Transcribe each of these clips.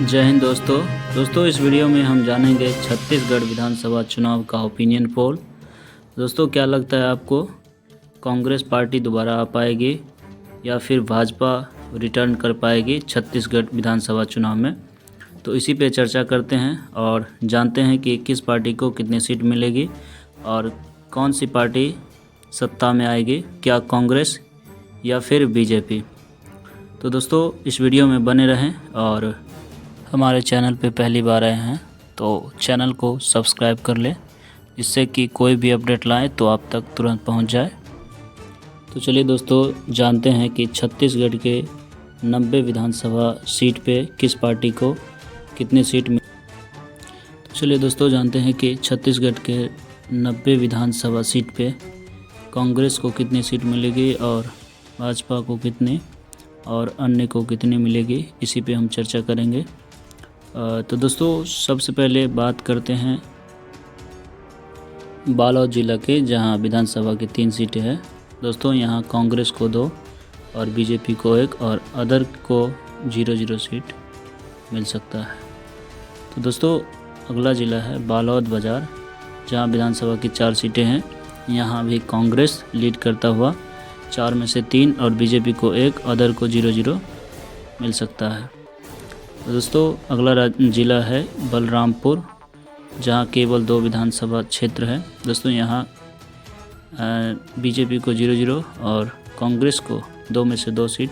जय हिंद दोस्तों इस वीडियो में हम जानेंगे छत्तीसगढ़ विधानसभा चुनाव का ओपिनियन पोल। दोस्तों क्या लगता है आपको, कांग्रेस पार्टी दोबारा आ पाएगी या फिर भाजपा रिटर्न कर पाएगी छत्तीसगढ़ विधानसभा चुनाव में? तो इसी पे चर्चा करते हैं और जानते हैं कि किस पार्टी को कितनी सीट मिलेगी और कौन सी पार्टी सत्ता में आएगी, क्या कांग्रेस या फिर बीजेपी। तो दोस्तों इस वीडियो में बने रहें और हमारे चैनल पे पहली बार आए हैं तो चैनल को सब्सक्राइब कर लें, जिससे कि कोई भी अपडेट लाएं तो आप तक तुरंत पहुंच जाए। तो चलिए दोस्तों जानते हैं कि छत्तीसगढ़ के 90 विधानसभा सीट पे किस पार्टी को कितनी सीट मिली। तो चलिए दोस्तों जानते हैं कि छत्तीसगढ़ के 90 विधानसभा सीट पे कांग्रेस को कितनी सीट मिलेगी और भाजपा को कितनी और अन्य को कितनी मिलेगी, इसी पे हम चर्चा करेंगे। तो दोस्तों सबसे पहले बात करते हैं बालोद जिला के, जहां विधानसभा की 3 सीटें हैं। दोस्तों यहां कांग्रेस को 2 और बीजेपी को 1 और अदर को 0-0 सीट मिल सकता है। तो दोस्तों अगला ज़िला है बालोद बाज़ार, जहां विधानसभा की 4 सीटें हैं। यहां भी कांग्रेस लीड करता हुआ 4 में से 3 और बीजेपी को 1, अदर को 0-0 मिल सकता है। तो दोस्तों अगला ज़िला है बलरामपुर, जहां केवल 2 विधानसभा क्षेत्र है। दोस्तों यहां बीजेपी को 0-0 और कांग्रेस को 2 में से 2 सीट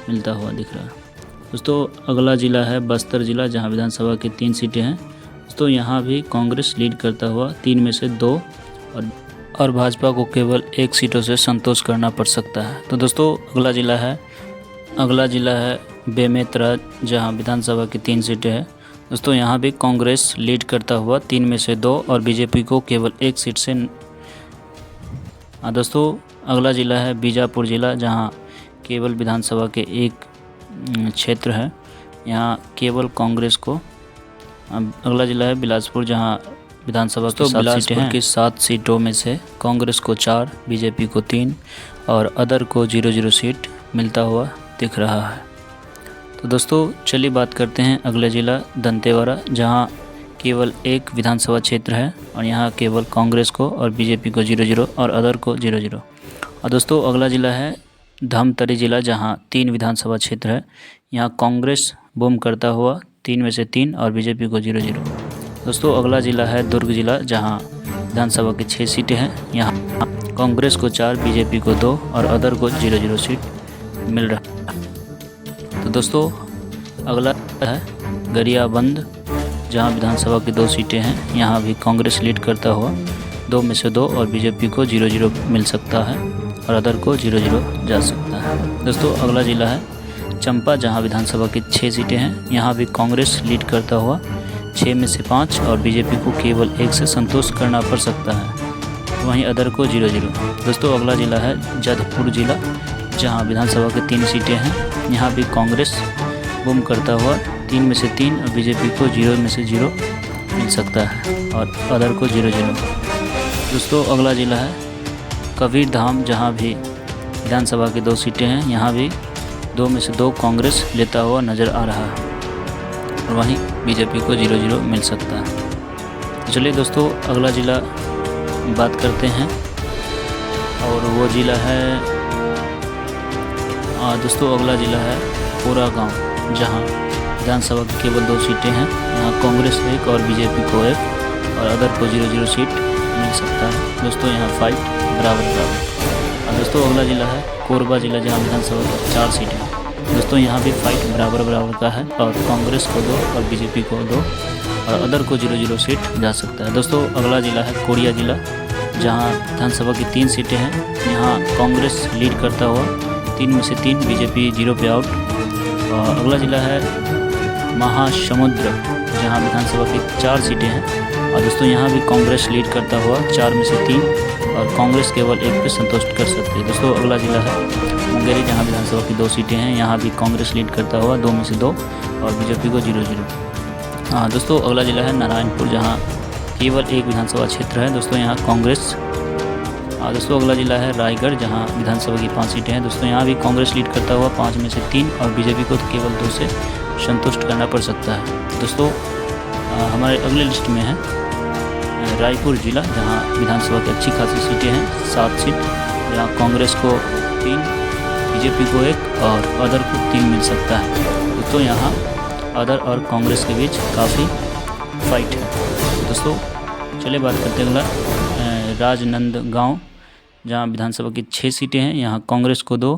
मिलता हुआ दिख रहा है। दोस्तों अगला ज़िला है बस्तर ज़िला, जहां विधानसभा की 3 सीटें हैं। दोस्तों यहां भी कांग्रेस लीड करता हुआ 3 में से 2 और भाजपा को केवल 1 सीटों से संतोष करना पड़ सकता है। तो दोस्तों अगला ज़िला है बेमेतरा, जहां विधानसभा की 3 सीटें हैं। दोस्तों यहां भी कांग्रेस लीड करता हुआ 3 में से 2 और बीजेपी को केवल 1 सीट से। दोस्तों अगला ज़िला है बीजापुर ज़िला, जहां केवल विधानसभा के 1 क्षेत्र है। यहां केवल कांग्रेस को। अगला ज़िला है बिलासपुर, जहां विधानसभा की 7 सीटें हैं। 7 सीटों में से कांग्रेस को 4, बीजेपी को 3 और अदर को 0-0 सीट मिलता हुआ दिख रहा है। तो दोस्तों चलिए बात करते हैं अगला ज़िला दंतेवाड़ा, जहां केवल 1 विधानसभा क्षेत्र है और यहां केवल कांग्रेस को और बीजेपी को 0-0 और अदर को 0-0। और दोस्तों अगला ज़िला है धमतरी ज़िला, जहां 3 विधानसभा क्षेत्र है। यहां कांग्रेस बूम करता हुआ 3 में से 3 और बीजेपी को 0-0। दोस्तों अगला ज़िला है दुर्ग ज़िला, जहां विधानसभा की 6 सीटें हैं। यहां कांग्रेस को 4, बीजेपी को 2 और अदर को 0-0 सीट मिल रहा है। तो दोस्तों अगला है गरियाबंद, जहां विधानसभा की 2 सीटें हैं। यहां भी कांग्रेस लीड करता हुआ 2 में से 2 और बीजेपी को 0-0 मिल सकता है और अदर को 0-0 जा सकता है। दोस्तों अगला ज़िला है चंपा, जहां विधानसभा की 6 सीटें हैं। यहां भी कांग्रेस लीड करता हुआ 6 में से 5 और बीजेपी को केवल 1 से संतोष करना पड़ सकता है, वहीं अदर को 0-0। दोस्तों अगला ज़िला है जौनपुर ज़िला, जहां विधानसभा की 3 सीटें हैं। यहां भी कांग्रेस बूम करता हुआ 3 में से 3 और बीजेपी को 0 में से 0 मिल सकता है और अदर को 0-0। दोस्तों अगला ज़िला है कबीरधाम, जहां भी विधानसभा की 2 सीटें हैं। यहां भी 2 में से 2 कांग्रेस लेता हुआ नज़र आ रहा है और वहीं बीजेपी को 0-0 मिल सकता है। तो चलिए दोस्तों अगला ज़िला बात करते हैं और वो ज़िला है दोस्तों अगला ज़िला है पूरा गांव, जहां विधानसभा की केवल 2 सीटें हैं। यहां कांग्रेस 1 और बीजेपी को 1 और अदर को 0-0 सीट मिल सकता है। दोस्तों यहां फाइट बराबर। और दोस्तों अगला ज़िला है कोरबा ज़िला, जहां विधानसभा की 4 सीटें हैं। दोस्तों यहां भी फाइट बराबर का है और कांग्रेस को 2 और बीजेपी को 2 और अदर को 0-0 सीट जा सकता है। दोस्तों अगला ज़िला है कोरिया ज़िला, जहां विधानसभा की 3 सीटें हैं। यहां कांग्रेस लीड करता हुआ 3 में से 3, बीजेपी 0 पे आउट। और अगला ज़िला है महासमुंद, जहां विधानसभा की 4 सीटें हैं। और दोस्तों यहां भी कांग्रेस लीड करता हुआ 4 में से 3 और कांग्रेस केवल 1 पे संतुष्ट कर सकती है। दोस्तों अगला ज़िला है मुंगेरी, जहां विधानसभा की 2 सीटें हैं। यहां भी कांग्रेस लीड करता हुआ 2 में से 2 और बीजेपी को 0-0। दोस्तों अगला ज़िला है नारायणपुर, जहाँ केवल 1 विधानसभा क्षेत्र है। दोस्तों यहाँ कांग्रेस। दोस्तों अगला ज़िला है रायगढ़, जहां विधानसभा की 5 सीटें हैं। दोस्तों यहाँ भी कांग्रेस लीड करता हुआ 5 में से 3 और बीजेपी को केवल 2 से संतुष्ट करना पड़ सकता है। दोस्तों हमारे अगले लिस्ट में है रायपुर जिला, जहां विधानसभा की अच्छी खासी सीटें हैं, 7 सीट, जहां कांग्रेस को 3, बीजेपी को 1 और अदर को 3 मिल सकता है। दोस्तों यहाँ अदर और कांग्रेस के बीच काफ़ी फाइट है। दोस्तों चलिए बात करते हैं अगला राजनांदगांव, जहां विधानसभा की 6 सीटें हैं, यहाँ कांग्रेस को 2,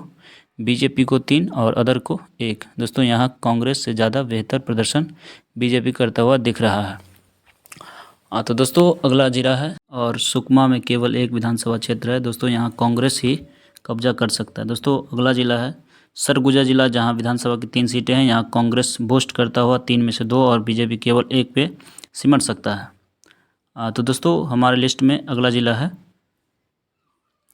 बीजेपी को 3 और अदर को 1। दोस्तों यहाँ कांग्रेस से ज़्यादा बेहतर प्रदर्शन बीजेपी करता हुआ दिख रहा है। तो दोस्तों अगला जिला है और सुकमा में केवल 1 विधानसभा क्षेत्र है। दोस्तों यहाँ कांग्रेस ही कब्जा कर सकता है। दोस्तों अगला जिला है सरगुजा जिला, जहाँ विधानसभा की 3 सीटें हैं, यहाँ कांग्रेस बोस्ट करता हुआ 3 में से 2 और बीजेपी केवल 1 पे सिमट सकता है। तो दोस्तों हमारे लिस्ट में अगला जिला है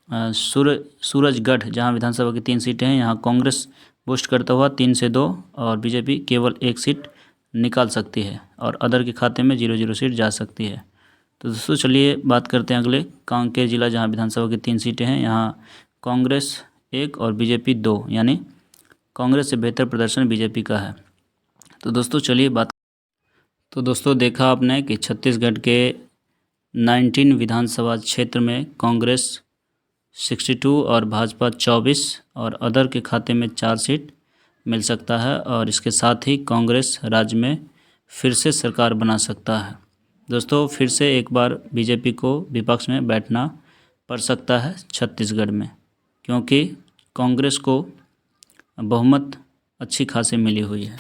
सूरजगढ़, जहाँ विधानसभा की 3 सीटें हैं, यहाँ कांग्रेस बोस्ट करता हुआ 3 से 2 और बीजेपी केवल 1 सीट निकाल सकती है और अदर के खाते में 0-0 सीट जा सकती है। तो दोस्तों चलिए बात करते हैं अगले कांकेर जिला, जहाँ विधानसभा की 3 सीटें हैं, यहाँ कांग्रेस 1 और बीजेपी 2, यानी कांग्रेस से बेहतर प्रदर्शन बीजेपी का है। तो दोस्तों चलिए दोस्तों देखा आपने कि छत्तीसगढ़ के 19 विधानसभा क्षेत्र में कांग्रेस 62 और भाजपा 24 और अदर के खाते में 4 सीट मिल सकता है और इसके साथ ही कांग्रेस राज्य में फिर से सरकार बना सकता है। दोस्तों फिर से एक बार बीजेपी को विपक्ष में बैठना पड़ सकता है छत्तीसगढ़ में, क्योंकि कांग्रेस को बहुमत अच्छी खासी मिली हुई है।